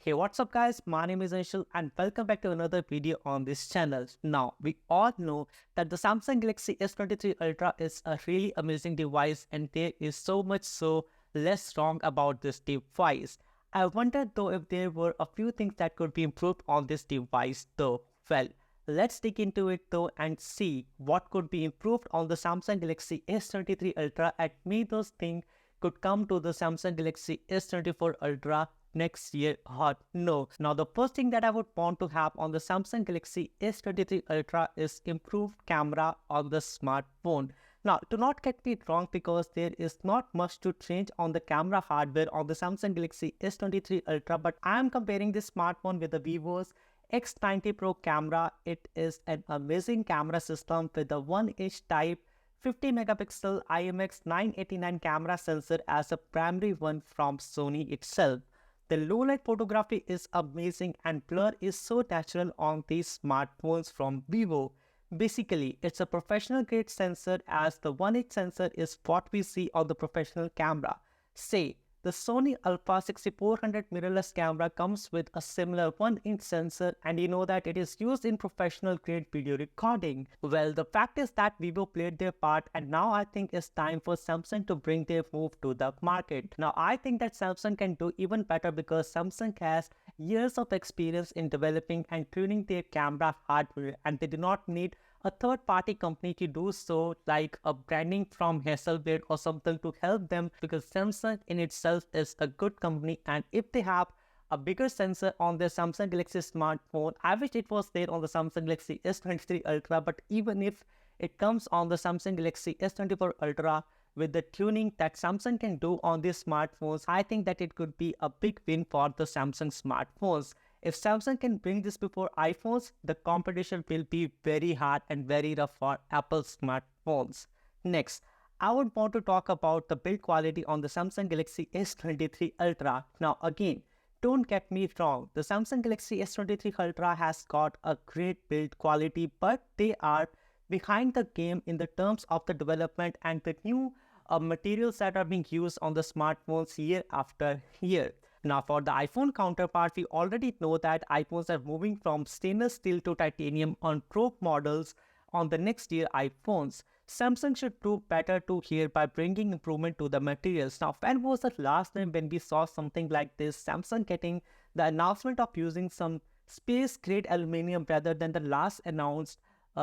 Hey, what's up guys? My name is Anshul and welcome back to another video on this channel. Now, we all know that the Samsung Galaxy S23 Ultra is a really amazing device and there is so much so less wrong about this device. I wondered though if there were a few things that could be improved on this device though. Well, let's dig into it though and see what could be improved on the Samsung Galaxy S23 Ultra and maybe those things could come to the Samsung Galaxy S24 Ultra next year or no. Now the first thing that I would want to have on the Samsung Galaxy S23 Ultra is improved camera on the smartphone. Now do not get me wrong because there is not much to change on the camera hardware on the Samsung Galaxy S23 Ultra, but I am comparing this smartphone with the Vivo's X90 Pro camera. It is an amazing camera system with the 1-inch type 50 megapixel IMX989 camera sensor as a primary one from Sony itself. The low light photography is amazing and blur is so natural on these smartphones from Vivo. Basically, it's a professional grade sensor as the 1-inch sensor is what we see on the professional camera. Say, the Sony Alpha 6400 mirrorless camera comes with a similar 1-inch sensor and you know that it is used in professional grade video recording. Well, the fact is that Vivo played their part and now I think it's time for Samsung to bring their move to the market. Now I think that Samsung can do even better because Samsung has years of experience in developing and tuning their camera hardware and they do not need a third-party company to do so, like a branding from Hasselblad or something to help them, because Samsung in itself is a good company. And if they have a bigger sensor on their Samsung Galaxy smartphone, I wish it was there on the Samsung Galaxy S23 Ultra, but even if it comes on the Samsung Galaxy S24 Ultra with the tuning that Samsung can do on these smartphones, I think that it could be a big win for the Samsung smartphones. If Samsung can bring this before iPhones, the competition will be very hard and very rough for Apple smartphones. Next, I would want to talk about the build quality on the Samsung Galaxy S23 Ultra. Now again, don't get me wrong, the Samsung Galaxy S23 Ultra has got a great build quality, but they are behind the game in the terms of the development and the new materials that are being used on the smartphones year after year. Now for the iPhone counterpart, we already know that iPhones are moving from stainless steel to titanium on Pro models on the next year iPhones. Samsung should do better too here by bringing improvement to the materials. Now when was the last time when we saw something like this? Samsung getting the announcement of using some space grade aluminum rather than the last announced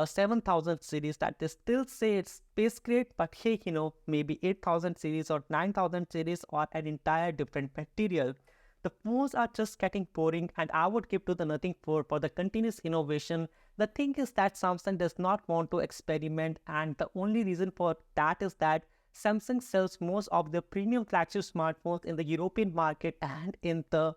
7000 series that they still say it's space grade, but hey, maybe 8000 series or 9000 series or an entire different material. The phones are just getting boring and I would give to the nothing for the continuous innovation. The thing is that Samsung does not want to experiment and the only reason for that is that Samsung sells most of the premium flagship smartphones in the European market and in the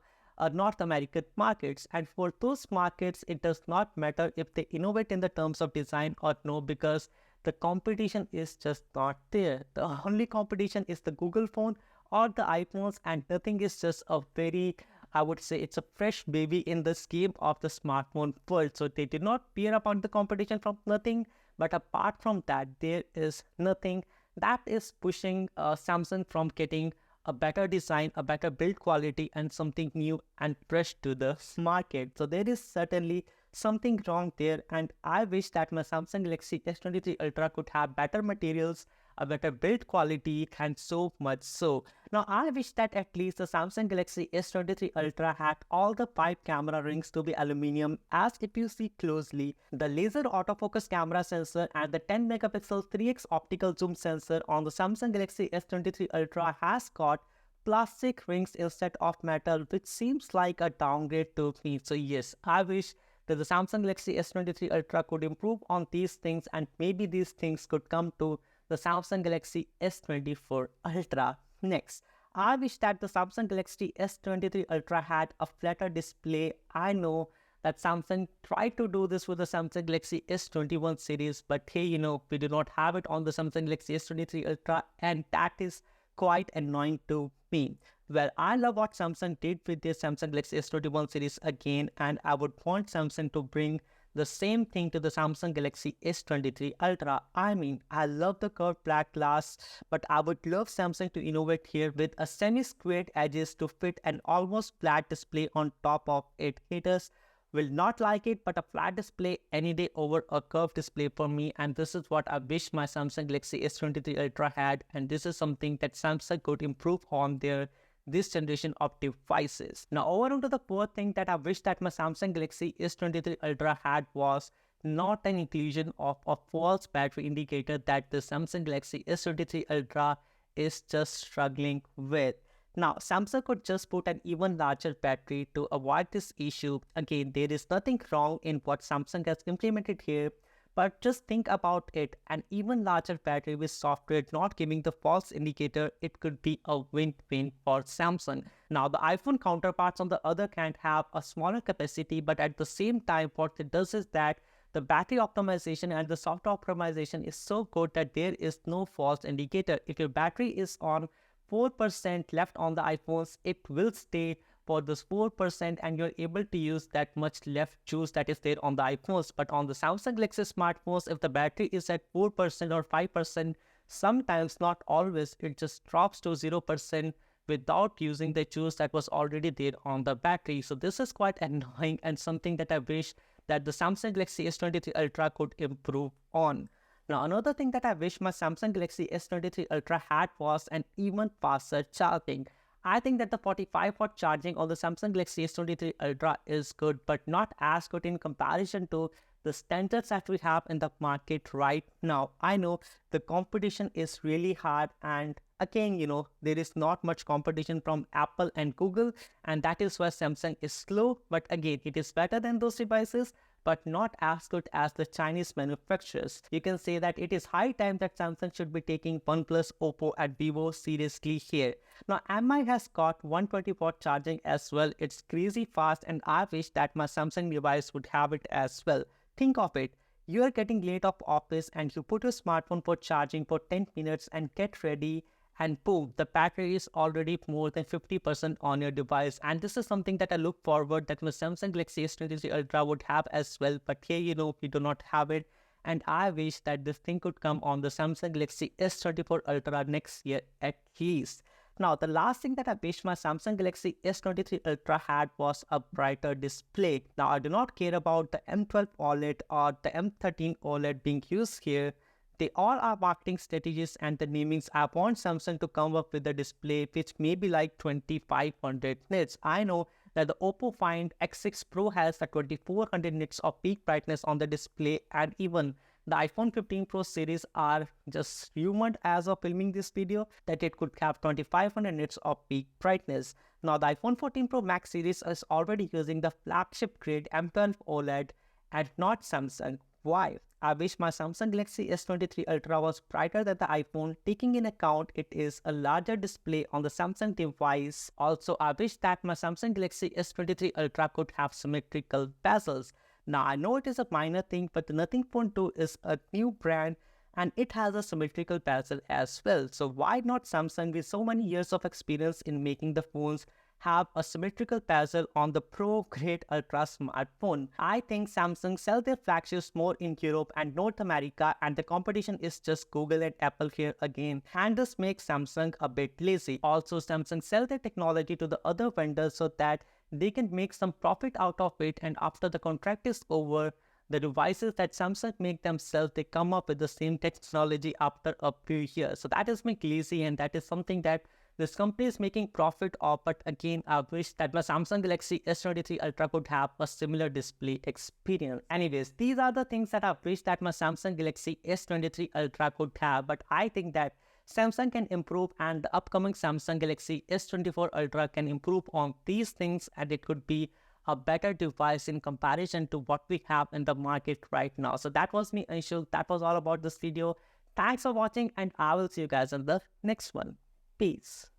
North American markets, and for those markets it does not matter if they innovate in the terms of design or no, because the competition is just not there. The only competition is the Google phone or the iPhones and nothing is just a very, I would say it's a fresh baby in the scheme of the smartphone world. So they did not fear about the competition from nothing, but apart from that there is nothing that is pushing Samsung from getting a better design, a better build quality and something new and fresh to the market. So there is certainly something wrong there and I wish that my Samsung Galaxy S23 Ultra could have better materials, a better build quality and so much so. Now I wish that at least the Samsung Galaxy S23 Ultra had all the 5 camera rings to be aluminum, as if you see closely, the laser autofocus camera sensor and the 10 megapixel 3x optical zoom sensor on the Samsung Galaxy S23 Ultra has got plastic rings instead of metal, which seems like a downgrade to me. So yes, I wish that the Samsung Galaxy S23 Ultra could improve on these things and maybe these things could come to the Samsung Galaxy S24 Ultra. Next, I wish that the Samsung Galaxy S23 Ultra had a flatter display. I know that Samsung tried to do this with the Samsung Galaxy S21 series, but hey, we do not have it on the Samsung Galaxy S23 Ultra and that is quite annoying to me. Well, I love what Samsung did with their Samsung Galaxy S21 series again and I would want Samsung to bring the same thing to the Samsung Galaxy S23 Ultra. I mean, I love the curved black glass, but I would love Samsung to innovate here with a semi-squared edges to fit an almost flat display on top of it. Haters will not like it, but a flat display any day over a curved display for me, and this is what I wish my Samsung Galaxy S23 Ultra had, and this is something that Samsung could improve on their this generation of devices. Now over onto the fourth thing that I wish that my Samsung Galaxy S23 Ultra had was not an inclusion of a false battery indicator that the Samsung Galaxy S23 Ultra is just struggling with. Now, Samsung could just put an even larger battery to avoid this issue. Again, there is nothing wrong in what Samsung has implemented here, but just think about it. An even larger battery with software not giving the false indicator, it could be a win-win for Samsung. Now, the iPhone counterparts on the other hand have a smaller capacity, but at the same time, what it does is that the battery optimization and the software optimization is so good that there is no false indicator. If your battery is on 4% left on the iPhones, it will stay for this 4% and you're able to use that much left juice that is there on the iPhones. But on the Samsung Galaxy smartphones, if the battery is at 4% or 5%, sometimes, not always, it just drops to 0% without using the juice that was already there on the battery. So this is quite annoying and something that I wish that the Samsung Galaxy S23 Ultra could improve on. Now, another thing that I wish my Samsung Galaxy S23 Ultra had was an even faster charging. I think that the 45-watt charging on the Samsung Galaxy S23 Ultra is good, but not as good in comparison to the standards that we have in the market right now. I know the competition is really hard, and again, there is not much competition from Apple and Google, and that is why Samsung is slow. But again, it is better than those devices, but not as good as the Chinese manufacturers. You can say that it is high time that Samsung should be taking OnePlus, Oppo and Vivo seriously here. Now, Mi has got 120-watt charging as well. It's crazy fast, and I wish that my Samsung device would have it as well. Think of it. You are getting late off office and you put your smartphone for charging for 10 minutes and get ready, and boom, the battery is already more than 50% on your device. And this is something that I look forward that my Samsung Galaxy S23 Ultra would have as well. But here, we do not have it. And I wish that this thing could come on the Samsung Galaxy S24 Ultra next year at least. Now, the last thing that I wish my Samsung Galaxy S23 Ultra had was a brighter display. Now, I do not care about the M12 OLED or the M13 OLED being used here. They all are marketing strategies and the namings. I want Samsung to come up with a display which may be like 2500 nits. I know that the Oppo Find X6 Pro has the 2400 nits of peak brightness on the display, and even the iPhone 15 Pro series are just rumored as of filming this video that it could have 2500 nits of peak brightness. Now, the iPhone 14 Pro Max series is already using the flagship grade M12 OLED and not Samsung. Why? I wish my Samsung Galaxy S23 Ultra was brighter than the iPhone, taking in account it is a larger display on the Samsung device. Also, I wish that my Samsung Galaxy S23 Ultra could have symmetrical bezels. Now, I know it is a minor thing, but the Nothing Phone 2 is a new brand and it has a symmetrical bezel as well. So why not Samsung, with so many years of experience in making the phones, have a symmetrical bezel on the Pro Grade Ultra smartphone? I think Samsung sell their flagships more in Europe and North America, and the competition is just Google and Apple here again, and this makes Samsung a bit lazy. Also, Samsung sell their technology to the other vendors so that they can make some profit out of it, and after the contract is over, the devices that Samsung make themselves, they come up with the same technology after a few years. So that is make lazy, and that is something that this company is making profit of. But again, I wish that my Samsung Galaxy S23 Ultra could have a similar display experience. Anyways, these are the things that I wish that my Samsung Galaxy S23 Ultra could have. But I think that Samsung can improve, and the upcoming Samsung Galaxy S24 Ultra can improve on these things, and it could be a better device in comparison to what we have in the market right now. So that was me, Anshul. That was all about this video. Thanks for watching, and I will see you guys in the next one. Peace.